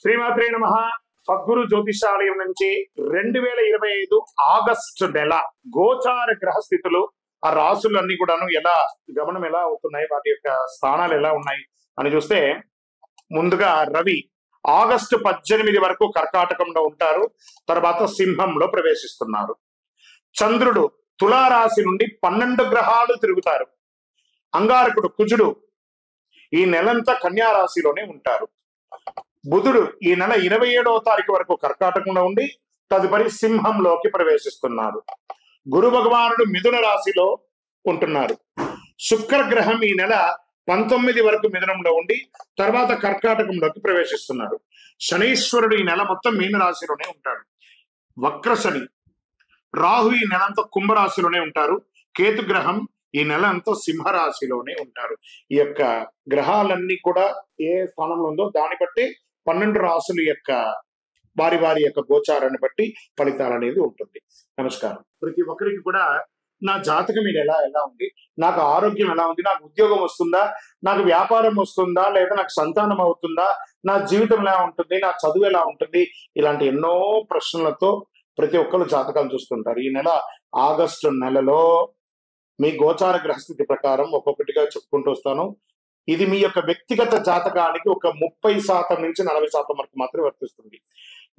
శ్రీమాత్రే నమః. సద్గురు జ్యోతిషాలయం నుంచి 2025 ఆగస్టు నెల గోచార గ్రహస్థితులు, ఆ రాసులన్నీ కూడాను ఎలా గమనం ఎలా అవుతున్నాయి, వాటి యొక్క స్థానాలు ఎలా ఉన్నాయి అని చూస్తే, ముందుగా రవి ఆగస్టు 18 వరకు కర్కాటకంలో ఉంటారు. తర్వాత సింహంలో ప్రవేశిస్తున్నారు. చంద్రుడు తులారాశి నుండి 12 గ్రహాలు తిరుగుతారు. అంగారకుడు కుజుడు ఈ నెలంతా కన్యా రాశిలోనే ఉంటారు. బుధుడు ఈ నెల 27వ తారీఖు వరకు కర్కాటకంలో ఉండి తదుపరి సింహంలోకి ప్రవేశిస్తున్నారు. గురు భగవానుడు మిథున రాశిలో ఉంటున్నారు. శుక్ర గ్రహం ఈ నెల 19 వరకు మిథునంలో ఉండి తర్వాత కర్కాటకంలోకి ప్రవేశిస్తున్నారు. శనీశ్వరుడు ఈ నెల మొత్తం మీన రాశిలోనే ఉంటాడు. వక్ర శని. రాహు ఈ నెలంతా కుంభరాశిలోనే ఉంటారు. కేతు గ్రహం ఈ నెల అంతా సింహరాశిలోనే ఉంటారు. ఈ యొక్క గ్రహాలన్నీ కూడా ఏ స్థానంలో ఉందో దాన్ని బట్టి 12 రాశుల యొక్క వారి వారి యొక్క గోచారాన్ని బట్టి ఫలితాలు అనేది ఉంటుంది. నమస్కారం. ప్రతి ఒక్కరికి కూడా నా జాతకం మీద ఎలా ఉంది, నాకు ఆరోగ్యం ఎలా ఉంది, నాకు ఉద్యోగం వస్తుందా, నాకు వ్యాపారం వస్తుందా, లేదా నాకు సంతానం అవుతుందా, నా జీవితం ఎలా ఉంటుంది, నా చదువు ఎలా ఉంటుంది, ఇలాంటి ఎన్నో ప్రశ్నలతో ప్రతి ఒక్కరు జాతకాలు చూస్తుంటారు. ఈ నెల ఆగస్టు నెలలో మీ గోచార గ్రహస్థితి ప్రకారం ఒక్కొక్కటిగా చెప్పుకుంటూ వస్తాను. ఇది మీ యొక్క వ్యక్తిగత జాతకానికి ఒక 30% నుంచి 40% వరకు మాత్రమే వర్తిస్తుంది.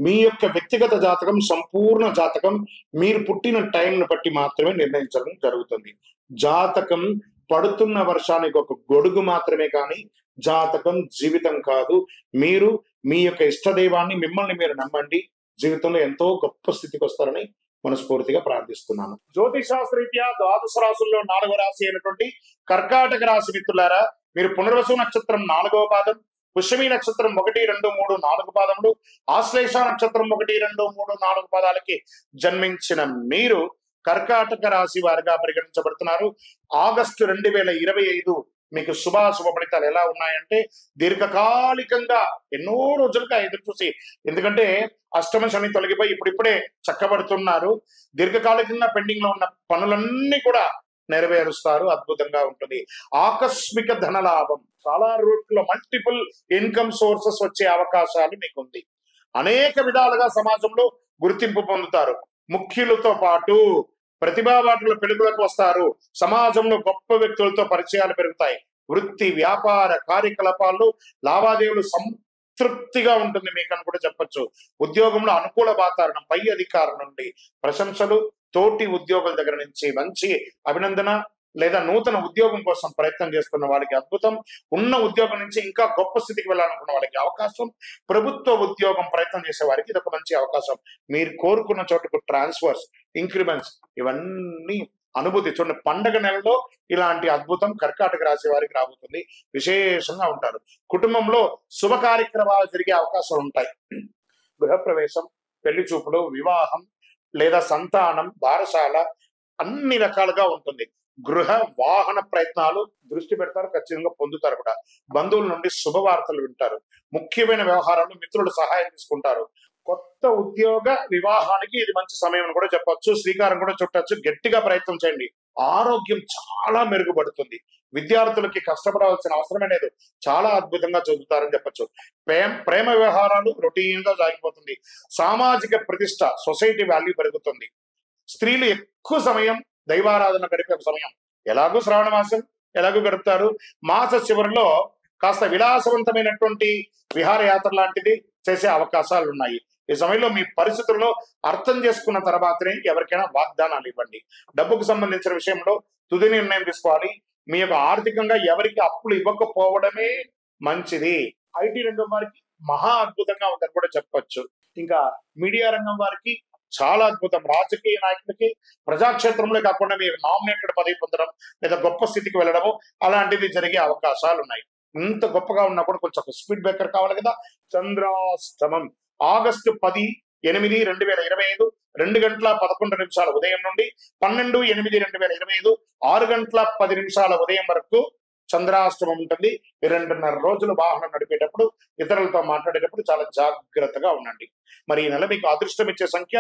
మీ యొక్క వ్యక్తిగత జాతకం, సంపూర్ణ జాతకం మీరు పుట్టిన టైంను బట్టి మాత్రమే నిర్ణయించడం జరుగుతుంది. జాతకం పడుతున్న వర్షానికి ఒక గొడుగు మాత్రమే కానీ జాతకం జీవితం కాదు. మీరు మీ యొక్క ఇష్టదైవాన్ని, మిమ్మల్ని మీరు నమ్మండి. జీవితంలో ఎంతో గొప్ప స్థితికి వస్తారని మనస్ఫూర్తిగా ప్రార్థిస్తున్నాను. జ్యోతిషాస్త్రరీత్యా ద్వాదశ రాశుల్లో 4వ రాశి అయినటువంటి కర్కాటక రాశి మిత్రులారా, మీరు పునర్వసు నక్షత్రం 4వ పాదం, పుష్యమి నక్షత్రం 1, 2, 3, 4 పాదములు, ఆశ్లేష నక్షత్రం 1, 2, 3, 4 పాదాలకి జన్మించిన మీరు కర్కాటక రాశి వారిగా పరిగణించబడుతున్నారు. ఆగస్టు 2025 మీకు శుభాశుభ ఫలితాలు ఎలా ఉన్నాయంటే, దీర్ఘకాలికంగా ఎన్నో రోజులుగా ఎదురు చూసి, ఎందుకంటే అష్టమ శని తొలగిపోయి ఇప్పుడిప్పుడే చక్కబడుతున్నారు. దీర్ఘకాలికంగా పెండింగ్ లో ఉన్న పనులన్నీ కూడా నెరవేరుస్తారు. అద్భుతంగా ఉంటుంది. ఆకస్మిక ధనలాభం, చాలా రూట్లో మల్టిపుల్ ఇన్కమ్ సోర్సెస్ వచ్చే అవకాశాలు మీకు ఉంది. అనేక విధాలుగా సమాజంలో గుర్తింపు పొందుతారు. ముఖ్యులతో పాటు ప్రతిభావాటుల పెలుగులకు వస్తారు. సమాజంలో గొప్ప వ్యక్తులతో పరిచయాలు పెరుగుతాయి. వృత్తి వ్యాపార కార్యకలాపాల్లో లావాదేవీలు సంతృప్తిగా ఉంటుంది మీకని కూడా చెప్పొచ్చు. ఉద్యోగంలో అనుకూల వాతావరణం, పై అధికారుల నుండి ప్రశంసలు, తోటి ఉద్యోగుల దగ్గర నుంచి మంచి అభినందన, లేదా నూతన ఉద్యోగం కోసం ప్రయత్నం చేస్తున్న వాళ్ళకి అద్భుతం, ఉన్న ఉద్యోగం నుంచి ఇంకా గొప్ప స్థితికి వెళ్ళాలనుకున్న వాళ్ళకి అవకాశం, ప్రభుత్వ ఉద్యోగం ప్రయత్నం చేసే వారికి ఇది ఒక మంచి అవకాశం. మీరు కోరుకున్న చోటుకు ట్రాన్స్ఫర్స్, ఇంక్రిమెంట్స్ ఇవన్నీ అనుభూతి. చూడండి, పండగ నెలలో ఇలాంటి అద్భుతం కర్కాటక రాశి వారికి రాబోతుంది. విశేషంగా ఉంటారు. కుటుంబంలో శుభ కార్యక్రమాలు జరిగే అవకాశాలు ఉంటాయి. గృహప్రవేశం, పెళ్లి చూపులు, వివాహం లేదా సంతానం, బారసాల అన్ని రకాలుగా ఉంటుంది. గృహ వాహన ప్రయత్నాలు దృష్టి పెడతారు, ఖచ్చితంగా పొందుతారు కూడా. బంధువుల నుండి శుభవార్తలు వింటారు. ముఖ్యమైన వ్యవహారాలు మిత్రులు సహాయం తీసుకుంటారు. కొత్త ఉద్యోగ వివాహానికి ఇది మంచి సమయం అని కూడా చెప్పొచ్చు. శ్రీకారం కూడా చుట్టచ్చు. గట్టిగా ప్రయత్నం చేయండి. ఆరోగ్యం చాలా మెరుగుపడుతుంది. విద్యార్థులకి కష్టపడవలసిన అవసరమే లేదు. చాలా అద్భుతంగా చదువుతారని చెప్పొచ్చు. ప్రేమ వ్యవహారాలు రొటీన్ గా సాగిపోతుంది. సామాజిక ప్రతిష్ట, సొసైటీ వాల్యూ పెరుగుతుంది. స్త్రీలు ఎక్కువ సమయం దైవారాధన గడిపే సమయం. ఎలాగూ శ్రావణ మాసం ఎలాగూ గడుపుతారు. మాస చివరిలో కాస్త విలాసవంతమైనటువంటి విహారయాత్ర లాంటిది చేసే అవకాశాలు ఉన్నాయి. ఈ సమయంలో మీ పరిస్థితుల్లో అర్థం చేసుకున్న తర్వాతనే ఎవరికైనా వాగ్దానాలు ఇవ్వండి. డబ్బుకు సంబంధించిన విషయంలో తుది నిర్ణయం తీసుకోవాలి. మీ యొక్క ఆర్థికంగా ఎవరికి అప్పులు ఇవ్వకపోవడమే మంచిది. ఐటీ రంగం వారికి మహా అద్భుతంగా ఉందని కూడా చెప్పొచ్చు. ఇంకా మీడియా రంగం వారికి చాలా అద్భుతం. రాజకీయ నాయకులకి ప్రజాక్షేత్రంలో కాకుండా మీరు నామినేటెడ్ పదవి పొందడం లేదా గొప్ప స్థితికి వెళ్ళడము అలాంటివి జరిగే అవకాశాలు ఉన్నాయి. ఇంత గొప్పగా ఉన్నా కూడా కొంచెం స్పీడ్ బ్రేకర్ కావాలి కదా. చంద్రాష్టమం ఆగస్టు 10/8/2025 2:11 ఉదయం నుండి 12/8/2025 6:10 ఉదయం వరకు చంద్రాష్టమం ఉంటుంది. 2.5 రోజులు వాహనం నడిపేటప్పుడు, ఇతరులతో మాట్లాడేటప్పుడు చాలా జాగ్రత్తగా ఉండండి. మరి ఈ నెల మీకు అదృష్టం ఇచ్చే సంఖ్య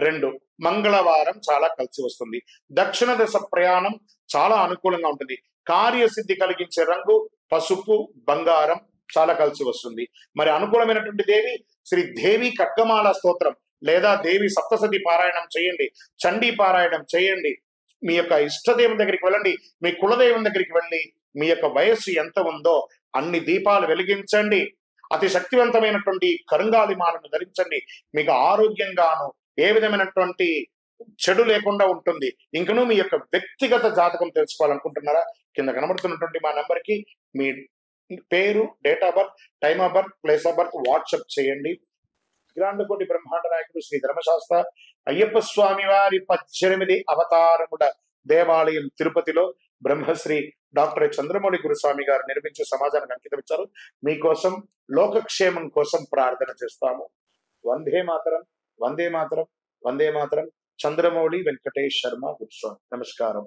2. మంగళవారం చాలా కలిసి వస్తుంది. దక్షిణ దిశ ప్రయాణం చాలా అనుకూలంగా ఉంటుంది. కార్యసిద్ధి కలిగించే రంగు పసుపు, బంగారం, చాలా కలిసి వస్తుంది. మరి అనుకూలమైనటువంటి దేవి శ్రీ దేవి ఖడ్గమాల స్తోత్రం లేదా దేవి సప్తసతి పారాయణం చేయండి, చండీ పారాయణం చేయండి. మీ యొక్క ఇష్టదేవం దగ్గరికి వెళ్ళండి, మీ కులదైవం దగ్గరికి వెళ్ళి మీ యొక్క వయస్సు ఎంత ఉందో అన్ని దీపాలు వెలిగించండి. అతి శక్తివంతమైనటువంటి కరుంగాలి మాలను ధరించండి. మీకు ఆరోగ్యంగాను ఏ విధమైనటువంటి చెడు లేకుండా ఉంటుంది. ఇంకనూ మీ యొక్క వ్యక్తిగత జాతకం తెలుసుకోవాలనుకుంటున్నారా? కింద కనబడుతున్నటువంటి మా నంబర్కి మీ పేరు, date of birth, time of birth, place of birth WhatsApp చేయండి. అఖిలాండకోటి బ్రహ్మాండ నాయకుడు శ్రీ ధర్మశాస్త్ర అయ్యప్ప స్వామి వారి 18 అవతారముల దేవాలయం తిరుపతిలో బ్రహ్మశ్రీ డాక్టర్ చంద్రమౌళి గురుస్వామి గారు నిర్మించే సమాజానికి అంకితం ఇచ్చారు. మీకోసం లోకక్షేమం కోసం ప్రార్థన చేస్తాము. వందే మాతరం, వందే మాతరం, వందే మాతరం. చంద్రమౌళి వెంకటేష్ శర్మ గురుస్వామి. నమస్కారం.